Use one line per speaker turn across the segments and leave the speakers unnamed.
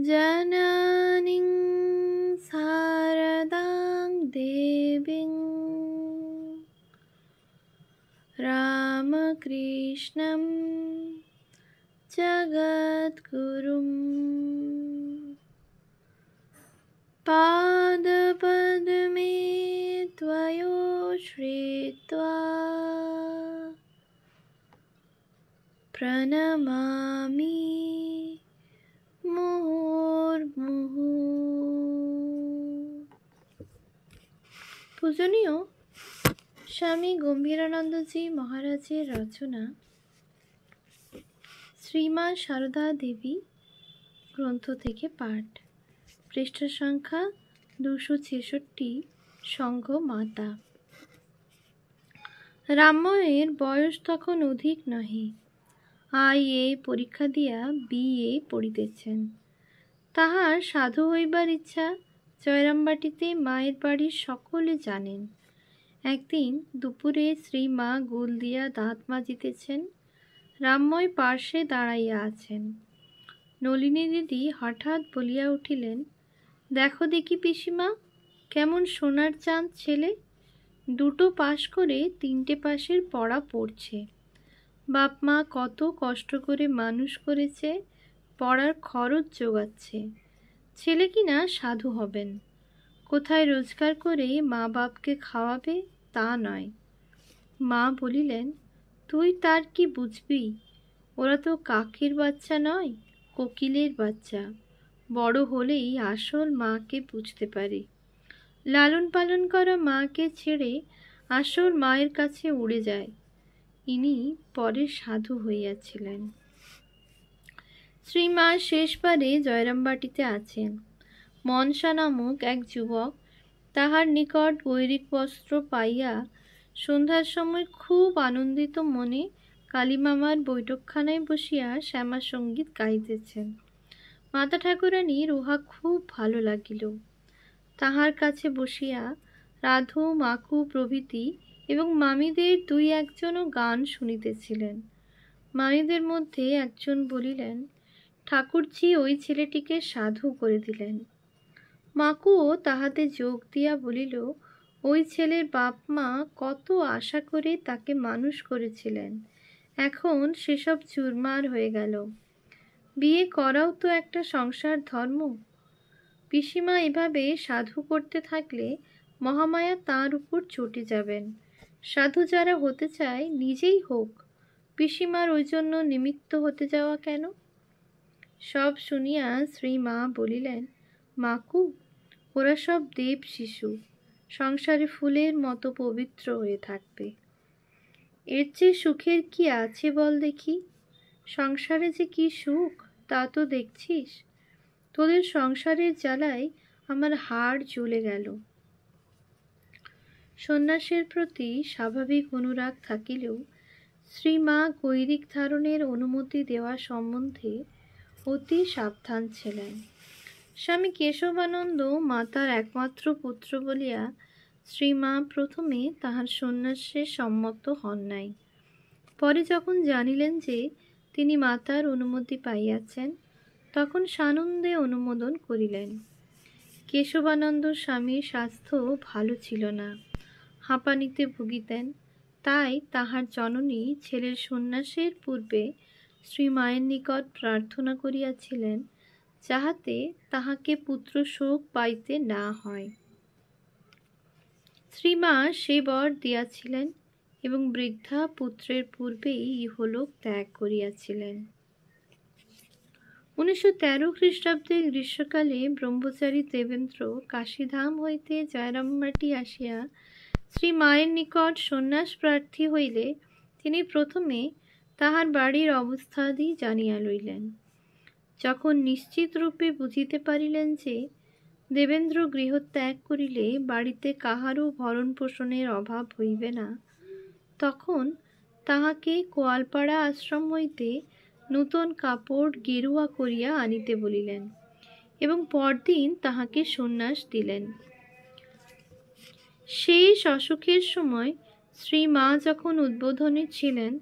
जननीं शारदां देवीं रामकृष्णं जगद्गुरुं पादपद्मे त्वयोश्रित्वा प्रणमामि মুহুর্মুহু। পূজনীয় স্বামী গম্ভীরানন্দজি মহারাজের রচনা শ্রীমা সারদা দেবী গ্রন্থ থেকে পাঠ, পৃষ্ঠা সংখ্যা 266। সংঘ মাতা। রামময়ের বয়স তখন অধিক নহে। আইএ পরীক্ষা দিয়া বিএ পড়িতেছেন। তাহার সাধু হইবার ইচ্ছা জয়রামবাটিতে মায়ের বাড়ির সকলে জানেন। একদিন দুপুরে শ্রীমা গোল দিয়া দাঁত মাজিতেছেন। রামময় পার্শ্বে দাঁড়াইয়া আছেন। নলিনী দিদি হঠাৎ বলিয়া উঠিলেন, দেখো দেখি পিসিমা, কেমন সোনার চাঁদ ছেলে, 2টো পাশ করে 3টে পাশের পড়া পড়ছে। বাপ মা কত কষ্ট করে মানুষ করেছে, পড়ার খরচ জোগাচ্ছে। ছেলে কিনা সাধু হবেন। কোথায় রোজগার করে মা বাপকে খাওয়াবে তা নয়। মা বলিলেন, তুই তার কি বুঝবি? ওরা তো কাকের বাচ্চা নয়, কোকিলের বাচ্চা। বড় হলেই আসল মাকে বুঝতে পারে। লালন পালন করা মাকে ছেড়ে আসল মায়ের কাছে উড়ে যায়। ইনি পরে সাধু হইয়াছিলেন। শ্রীমা শেষবারে জয়রামবাটিতে আছেন। মনসা নামক এক যুবক তাহার নিকট গৈরিক বস্ত্র পাইয়া সন্ধ্যার সময় খুব আনন্দিত মনে কালীমামার বৈঠকখানায় বসিয়া শ্যামা সঙ্গীত গাইতেছেন। মাতা ঠাকুরানীর উহা খুব ভালো লাগিল। তাহার কাছে বসিয়া রাধু, মাকু প্রভৃতি এবং মামিদের 2-1জনও গান শুনিতেছিলেন। মামিদের মধ্যে একজন বলিলেন, ঠাকুরজি ওই ছেলেটিকে সাধু করে দিলেন। মাকুও তাহাতে যোগ দিয়া বলিল, ওই ছেলের বাপ মা কত আশা করে তাকে মানুষ করেছিলেন, এখন সেসব চুরমার হয়ে গেল। বিয়ে করাও তো একটা সংসার ধর্ম। পিসিমা এভাবে সাধু করতে থাকলে মহামায়া তাঁর উপর চটে যাবেন। সাধু যারা হতে চায় নিজেই হোক, পিসিমার ওই জন্য নিমিত্ত হতে যাওয়া কেন? সব শুনিয়া শ্রীমা বলিলেন, মাকু, ওরা সব দেব শিশু, সংসারে ফুলের মতো পবিত্র হয়ে থাকবে। এর চেয়ে সুখের কি আছে বল দেখি? সংসারে যে কি সুখ তা তো দেখছিস। তোদের সংসারের জ্বালায় আমার হাড় জ্বলে গেল। সন্ন্যাসের প্রতি স্বাভাবিক অনুরাগ থাকিলেও শ্রীমা গৈরিক ধারণের অনুমতি দেওয়া সম্বন্ধে অতি সাবধান ছিলেন। স্বামী কেশবানন্দ মাতার একমাত্র পুত্র বলিয়া শ্রীমা প্রথমে তাহার সন্ন্যাসে সম্মত হন নাই। পরে যখন জানিলেন যে তিনি মাতার অনুমতি পাইয়াছেন, তখন সানন্দে অনুমোদন করিলেন। কেশবানন্দ স্বামীর স্বাস্থ্য ভালো ছিল না, হাঁপানিতে ভুগিতেন। তাই তাহার জননী ছেলের সন্ন্যাসের পূর্বে শ্রীমায়ের নিকট প্রার্থনা করিয়াছিলেন, যাহাতে তাহাকে পুত্র শোক পাইতে না হয়। শ্রীমা সে বর দিয়াছিলেন এবং বৃদ্ধা পুত্রের পূর্বেই ইহলোক ত্যাগ করিয়াছিলেন। 1913 খ্রিস্টাব্দে গ্রীষ্মকালে ব্রহ্মচারী দেবেন্দ্র কাশীধাম হইতে জয়রামবাটি আসিয়া শ্রী মায়ের নিকট সন্ন্যাস প্রার্থী হইলে তিনি প্রথমে তাহার বাড়ির অবস্থাদি জানিয়া লইলেন। যখন নিশ্চিত রূপে বুঝিতে পারিলেন যে দেবেন্দ্র গৃহত্যাগ করিলে বাড়িতে কাহারও ভরণ পোষণের অভাব হইবে না, তখন তাহাকে কোয়ালপাড়া আশ্রম হইতে নূতন কাপড় গেরুয়া করিয়া আনিতে বলিলেন এবং পরদিন তাহাকে সন্ন্যাস দিলেন। শেষ অসুখের সময় শ্রীমা যখন উদ্বোধনে ছিলেন,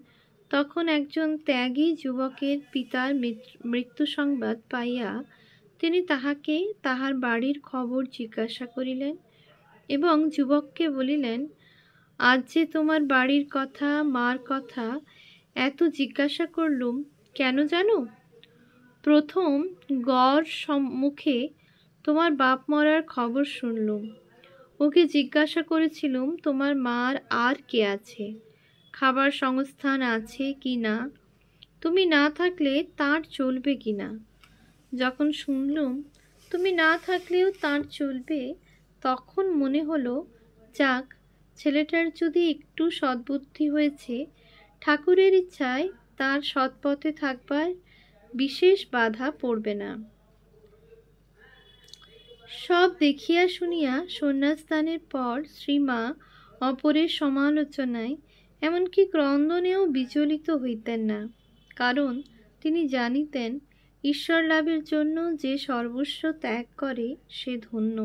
তখন একজন ত্যাগী যুবকের পিতার মৃত্যু সংবাদ পাইয়া তিনি তাহাকে তাহার বাড়ির খবর জিজ্ঞাসা করিলেন এবং যুবককে বলিলেন, আজ যে তোমার বাড়ির কথা, মার কথা এত জিজ্ঞাসা করলুম কেন জানো? প্রথম গড় মুখে তোমার বাপ মরার খবর শুনলুম। ওকে জিজ্ঞাসা করেছিলুম তোমার মার আর কে আছে, খাবার সংস্থান আছে কি না, তুমি না থাকলে তার চলবে কি না। যখন শুনলুম তুমি না থাকলেও তার চলবে, তখন মনে হলো যাক, ছেলেটার যদি একটু সদ্বুদ্ধি হয়েছে, ঠাকুরের ইচ্ছায় তার সৎপথে থাকবার বিশেষ বাধা পড়বে না। সব দেখিয়া শুনিয়া সন্ন্যাসদানের পর শ্রীমা অপরের সমালোচনায় এমনকি ক্রন্দনেও বিচলিত হইতেন না, কারণ তিনি জানিতেন ঈশ্বর লাভের জন্য যে সর্বস্ব ত্যাগ করে সে ধন্য।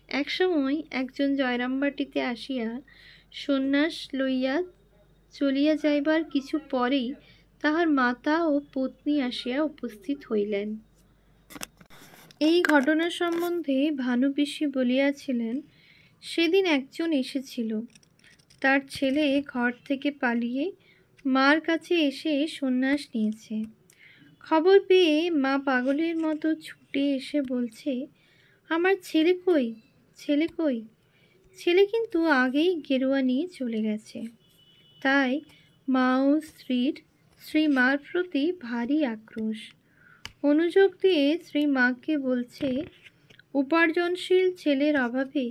একসময় একজন জয়রামবাটিতে আসিয়া সন্ন্যাস লইয়া চলিয়া যাইবার কিছু পরেই তাহার মাতা ও পত্নী আসিয়া উপস্থিত হইলেন। এই ঘটনা সম্বন্ধে ভানু পিসি বলিয়াছিলেন, সেদিন একজন এসেছিল, তার ছেলে ঘর থেকে পালিয়ে মার কাছে এসে সন্ন্যাস নিয়েছে। খবর পেয়ে মা পাগলের মতো ছুটে এসে বলছে, আমার ছেলে কই, ছেলে কই। ছেলে কিন্তু আগেই গেরুয়া নিয়ে চলে গেছে। তাই মা ও শ্রীমার প্রতি ভারী আক্রোশ। অনুযোগ দিয়ে শ্রীমাকে বলছে, উপার্জনশীল ছেলের অভাবে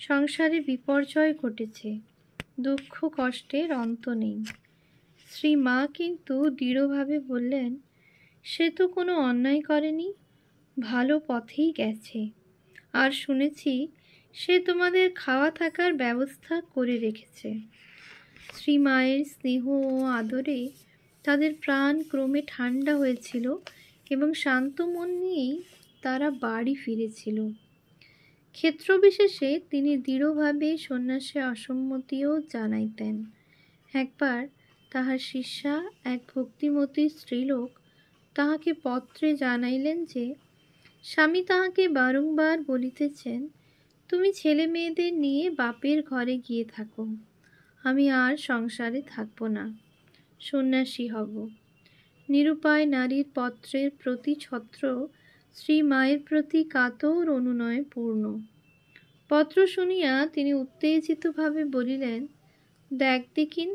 সংসারে বিপর্যয় ঘটেছে, দুঃখ কষ্টের অন্ত নেই। শ্রীমা কিন্তু দৃঢ়ভাবে বললেন, সে তো কোনো অন্যায় করেনি, ভালো পথেই গেছে। আর শুনেছি সে তোমাদের খাওয়া থাকার ব্যবস্থা করে রেখেছে। শ্রীমায়ের স্নেহ ও আদরে তাদের প্রাণ ক্রমে ঠান্ডা হয়েছিল এবং শান্ত মন নিয়েই তারা বাড়ি ফিরেছিল। ক্ষেত্রবিশেষে তিনি দৃঢ়ভাবে সন্ন্যাসে অসম্মতিও জানাইতেন। একবার তাহার শিষ্যা এক ভক্তিমতী স্ত্রীলোক তাহাকে পত্রে জানাইলেন যে স্বামী তাহাকে বারংবার বলিতেছেন, তুমি ছেলে মেয়েদের নিয়ে বাপের ঘরে গিয়ে থাকো, আমি আর সংসারে থাকব না, সন্ন্যাসী হব। নিরুপায় নারীর পত্রের প্রতি ছত্র শ্রী মায়ের প্রতি কাতর অনুনয়ে পূর্ণ। পত্র শুনিয়া তিনি উত্তেজিতভাবে বলিলেন, দেখ দেখিন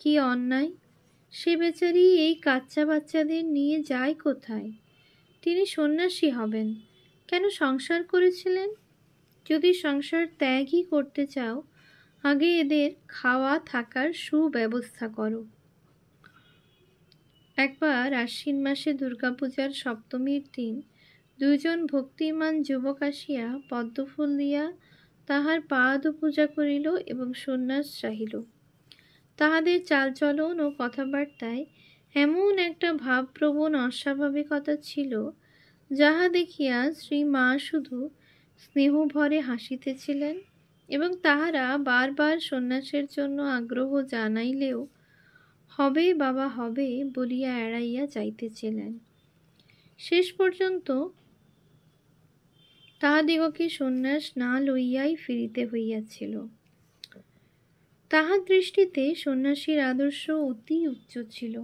কি অন্যায়, সে বেচারি এই কাচ্চা বাচ্চাদের নিয়ে যায় কোথায়? তিনি সন্ন্যাসী হবেন, কেন সংসার করেছিলেন? যদি সংসার ত্যাগই করতে চাও, আগে এদের খাওয়া থাকার সুব্যবস্থা করো। একবার আশ্বিন মাসে দুর্গাপূজার সপ্তমীর দিন দুইজন ভক্তিমান যুবক আসিয়া পদ্মফুল দিয়া তাহার পাদ পূজা করিল এবং সন্ন্যাস চাহিল। তাহাদের চালচলন ও কথাবার্তায় এমন একটা ভাবপ্রবণ অস্বাভাবিকতা ছিল, যাহা দেখিয়া শ্রী মা শুধু স্নেহভরে হাসিতেছিলেন এবং তাহারা বারবার সন্ন্যাসের জন্য আগ্রহ জানাইলেও হবে বাবা হবে বলিয়া এড়াইয়া যাইতেছিলেন। শেষ পর্যন্ত তাহাদিগকে সন্ন্যাস না লইয়াই ফিরিতে হইয়াছিল। তাহার দৃষ্টিতে সন্ন্যাসীর আদর্শ অতি উচ্চ ছিল।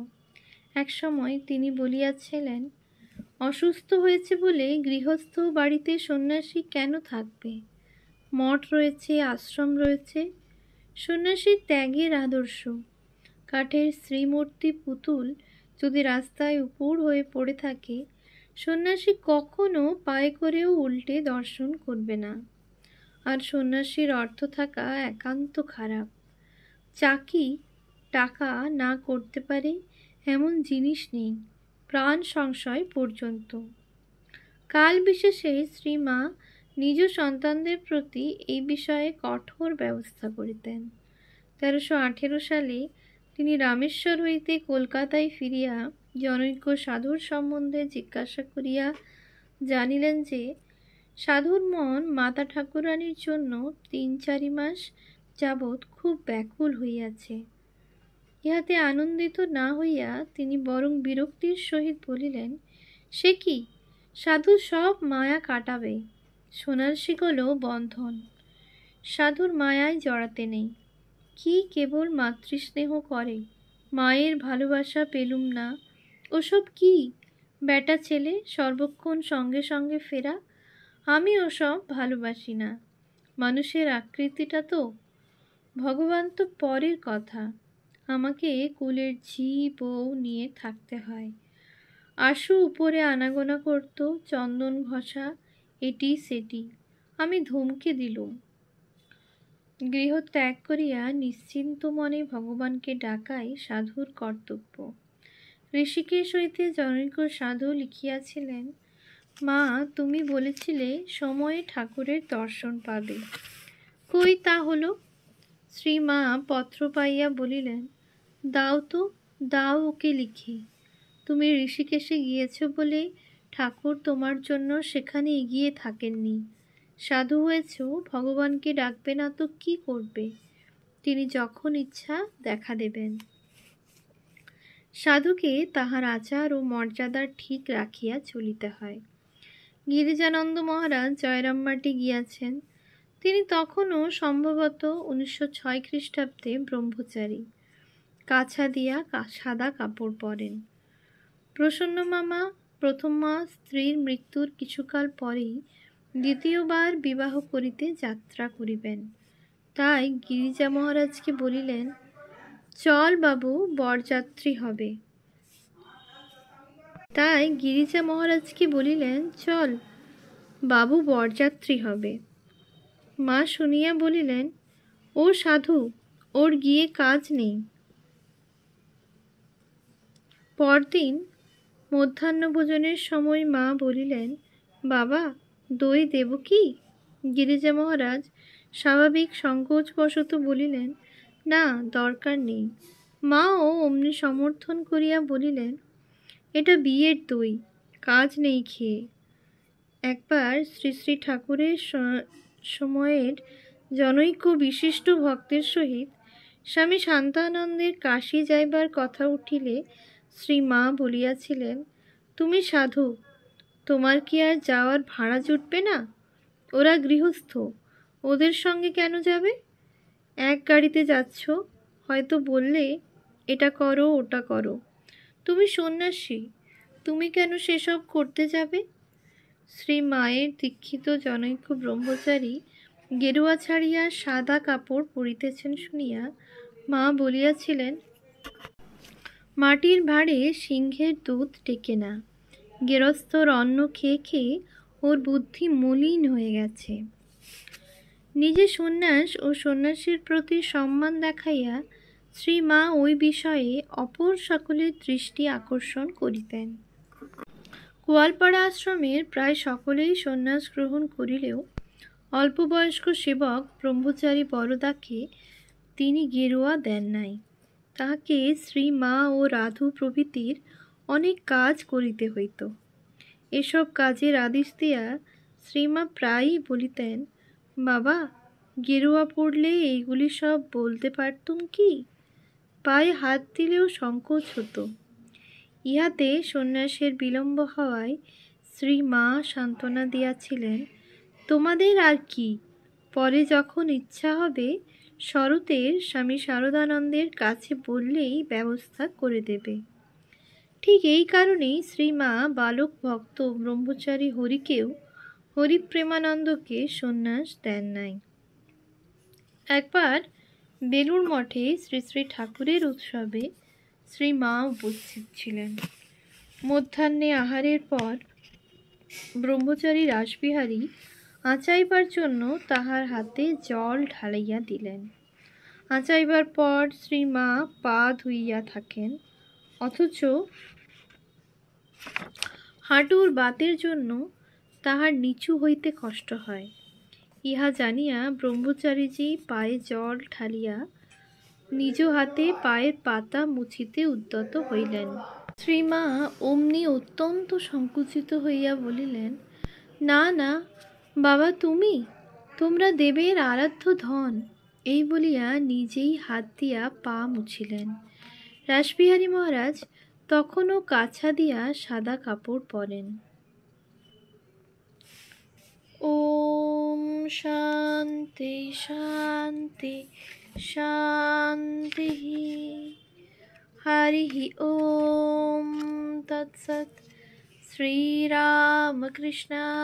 একসময় তিনি বলিয়াছিলেন, অসুস্থ হয়েছে বলে গৃহস্থ বাড়িতে সন্ন্যাসী কেন থাকবে? মঠ রয়েছে, আশ্রম রয়েছে। সন্ন্যাসীর ত্যাগের আদর্শ। কাঠের শ্রীমূর্তি পুতুল যদি রাস্তায় উপুর হয়ে পড়ে থাকে, সন্ন্যাসী কখনো পায়ে করেও উল্টে দর্শন করবে না। আর সন্ন্যাসীর অর্থ থাকা একান্ত খারাপ। চাকি টাকা না করতে পারে এমন জিনিস নেই, প্রাণ সংশয় পর্যন্ত। কাল বিশেষে শ্রীমা নিজ সন্তানদের প্রতি এই বিষয়ে কঠোর ব্যবস্থা করিতেন। 1318 সালে তিনি রামেশ্বর হইতে কলকাতায় ফিরিয়া জনৈক সাধুর সম্বন্ধে জিজ্ঞাসা করিয়া জানিলেন যে সাধুর মন মাতা ঠাকুরানীর জন্য 3-4 মাস যাবৎ খুব ব্যাকুল হইয়াছে। ইহাতে আনন্দিত না হইয়া তিনি বরং বিরক্তির সহিত বলিলেন, সে কি, সাধু সব মায়া কাটাবে, সোনার শিকলও বন্ধন। সাধুর মায়ায় জড়াতে নেই, কি কেবল মাতৃস্নেহ করে। মায়ের ভালোবাসা পেলুম না, ওসব কি? বেটা ছেলে সর্বক্ষণ সঙ্গে সঙ্গে ফেরা, আমি ওসব ভালোবাসি না। মানুষের আকৃতিটা তো, ভগবান তো পরের কথা। আমাকে কুলের ঝি বউ নিয়ে থাকতে হয়। আশু উপরে আনাগোনা করত, চন্দন ঘষা, এটি সেটি। আমি ধমকে দিলুম। গৃহ ত্যাগ করিয়া নিশ্চিন্ত মনে ভগবানকে ডাকাই সাধুর কর্তব্য। ঋষিকেশ হইতে জনৈক সাধু লিখিয়াছিলেন, মা তুমি বলেছিলে সময়ে ঠাকুরের দর্শন পাবে, কই তা হলো? শ্রীমা পত্র পাইয়া বলিলেন, দাও তো, দাও ওকে লিখে। তুমি ঋষিকেশে গিয়েছ বলে ঠাকুর তোমার জন্য সেখানে এগিয়ে থাকেননি। সাধু হয়েছ, ভগবানকে ডাকবে না তো কি করবে? তিনি যখন ইচ্ছা দেখা দেবেন। সাধুকে তাহার আচার ও মর্যাদা ঠিক রাখিয়া চলিতে হয়। গিরিজানন্দ মহারাজ জয়রামবাটি গিয়াছেন। তিনি তখনও সম্ভবত 1906 খ্রিস্টাব্দে ব্রহ্মচারী। কাছা দিয়া সাদা কাপড় পরেন। প্রসন্ন মামা প্রথম স্ত্রীর মৃত্যুর কিছুকাল পরেই দ্বিতীয়বার বিবাহ করিতে যাত্রা করিবেন। তাই গিরিজা মহারাজকে বলিলেন, চল বাবু বরযাত্রী হবে। চল বাবু বরযাত্রী হবে। মা শুনিয়া বলিলেন, ও সাধু, ওর গিয়ে কাজ নেই। পরদিন মধ্যাহ্নভোজনের সময় মা বলিলেন, বাবা দই দেব কি? গিরিজা মহারাজ স্বাভাবিক সংকোচবশত বলিলেন, না দরকার নেই। মাও অমনি সমর্থন করিয়া বলিলেন, এটা বিয়ের দই, কাজ নেই খেয়ে। একবার শ্রী শ্রী ঠাকুরের সময়ের জনৈক বিশিষ্ট ভক্তের সহিত স্বামী শান্তানন্দের কাশী যাইবার কথা উঠিলে শ্রী মা বলিয়াছিলেন, তুমি সাধু, তোমার কি আর যাওয়ার ভাড়া জুটবে না? ওরা গৃহস্থ, ওদের সঙ্গে কেন যাবে? এক গাড়িতে যাচ্ছ, হয়তো বললে এটা করো ওটা করো। তুমি সন্ন্যাসী, তুমি কেন সেসব করতে যাবে? শ্রী মায়ের দীক্ষিত জনৈক ব্রহ্মচারী গেরুয়া ছাড়িয়া সাদা কাপড় পরিতেছেন শুনিয়া মা বলিয়াছিলেন, মাটির ভাঁড়ে সিংহের দুধ টেকে না। গেরস্থর অন্ন খেয়ে খেয়ে ওর বুদ্ধি মলিন হয়ে গেছে। নিজে সন্ন্যাস ও সন্ন্যাসীর প্রতি সম্মান দেখাইয়া শ্রী মা ওই বিষয়ে অপর সকলের দৃষ্টি আকর্ষণ করিতেন। গোয়ালপাড়া আশ্রমের প্রায় সকলেই সন্ন্যাস গ্রহণ করিলেও অল্প বয়স্ক সেবক ব্রহ্মচারী বরদাকে তিনি গেরুয়া দেন নাই। তাহাকে শ্রী মা ও রাধু প্রভৃতির অনেক কাজ করিতে হইত। এসব কাজের আদেশ দিয়া শ্রীমা প্রায়ই বলিতেন, বাবা গেরুয়া পড়লে এইগুলি সব বলতে পারতুম কি? পায়ে হাত দিলেও সংকোচ হতো। ইহাতে সন্ন্যাসের বিলম্ব হওয়ায় শ্রী মা সান্ত্বনা দিয়াছিলেন, তোমাদের আর কি, পরে যখন ইচ্ছা হবে শরতের স্বামী শারদানন্দের কাছে বললেই ব্যবস্থা করে দেবে। ঠিক এই কারণেই শ্রী মা বালক ভক্ত ব্রহ্মচারী হরিকেও, হরিপ্রেমানন্দকে সন্ন্যাস দেন নাই। একবার বেলুড় মঠে শ্রী শ্রী ঠাকুরের উৎসবে শ্রী মা উপস্থিত ছিলেন। মধ্যাহ্নে আহারের পর ব্রহ্মচারী রাসবিহারী আঁচাইবার জন্য তাহার হাতে জল ঢালাইয়া দিলেন। আঁচাইবার পর শ্রী মা পা ধুইয়া থাকেন, অথচ হাঁটুর বাতের জন্য তাহার নিচু হইতে কষ্ট হয়। ইহা জানিয়া ব্রহ্মচারীজি পায়ে জল ঢালিয়া নিজ হাতে পায়ের পাতা মুছিতে উদ্যত হইলেন। শ্রীমা অমনি অত্যন্ত সংকুচিত হইয়া বলিলেন, না না বাবা, তোমরা দেবের আরাধ্য ধন। এই বলিয়া নিজেই হাত দিয়া পা মুছিলেন। রাসবিহারী মহারাজ তখনও কাছা দিয়া সাদা কাপড় পরেন। ओम शांति शांति शांति। हरि ओम तत्सत्। श्री राम कृष्णार्पणमस्तु।